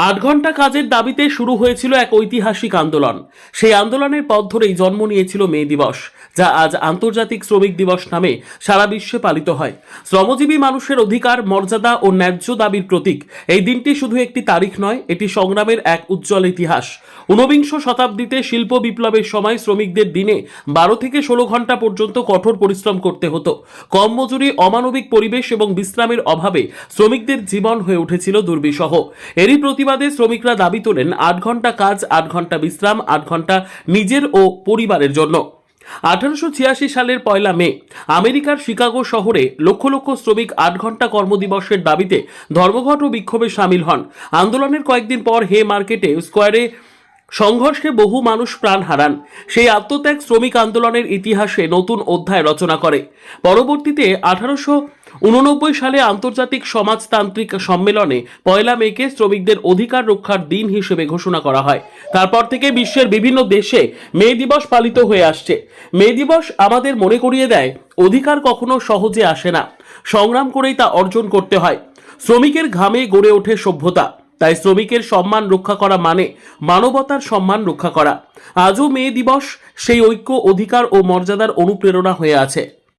8 ঘন্টা কাজের দাবিতে শুরু হয়েছিল এক ঐতিহাসিক আন্দোলন। সেই আন্দোলনের পথ ধরেই জন্ম নিয়েছিল মে দিবস, যা আজ আন্তর্জাতিক শ্রমিক দিবস নামে সারা বিশ্বে পালিত হয়। শ্রমজীবী মানুষের অধিকার, মর্যাদা ও ন্যায্য দাবির প্রতীক এই দিনটি শুধু একটি তারিখ নয়, এটি সংগ্রামের এক উজ্জ্বল ইতিহাস। ঊনবিংশ শতাব্দীতে শিল্প বিপ্লবের সময় শ্রমিকদের দিনে 12 থেকে 16 ঘন্টা পর্যন্ত কঠোর পরিশ্রম করতে হতো। কম মজুরি, অমানবিক পরিবেশ এবং বিশ্রামের অভাবে শ্রমিকদের জীবন হয়ে উঠেছিল দুর্বিষহ। এরই প্রতিবাদে শ্রমিকরা দাবি তোলেন 8 ঘন্টা কাজ, 8 ঘন্টা বিশ্রাম, 8 ঘন্টা নিজের ও পরিবারের জন্য। 1886 সালের 1 মে আমেরিকার শিকাগো শহরে লক্ষ লক্ষ শ্রমিক 8 ঘন্টা কর্মদিবসের দাবিতে ধর্মঘট ও বিক্ষোভে সামিল হন। আন্দোলনের কয়েকদিন পর হে মার্কেটে স্কোয়ারে সংঘর্ষে বহু মানুষ প্রাণ হারান। সেই আত্মত্যাগ শ্রমিক আন্দোলনের ইতিহাসে নতুন অধ্যায় রচনা করে। পরবর্তীতে 1889 সালে আন্তর্জাতিক সমাজতান্ত্রিক সম্মেলনে 1 মেকে শ্রমিকদের অধিকার রক্ষার দিন হিসেবে ঘোষণা করা হয়। তারপর থেকে বিশ্বের বিভিন্ন দেশে মে দিবস পালিত হয়ে আসছে। মে দিবস আমাদের মনে করিয়ে দেয়, অধিকার কখনো সহজে আসে না, সংগ্রাম করেই তা অর্জন করতে হয়। শ্রমিকের ঘামে গড়ে ওঠে সভ্যতা। তাই শ্রমিকের সম্মান রক্ষা করা মানে মানবতার সম্মান রক্ষা করা। আজও মে দিবস সেই ঐক্য, অধিকার ও মর্যাদার অনুপ্রেরণা হয়ে আছে।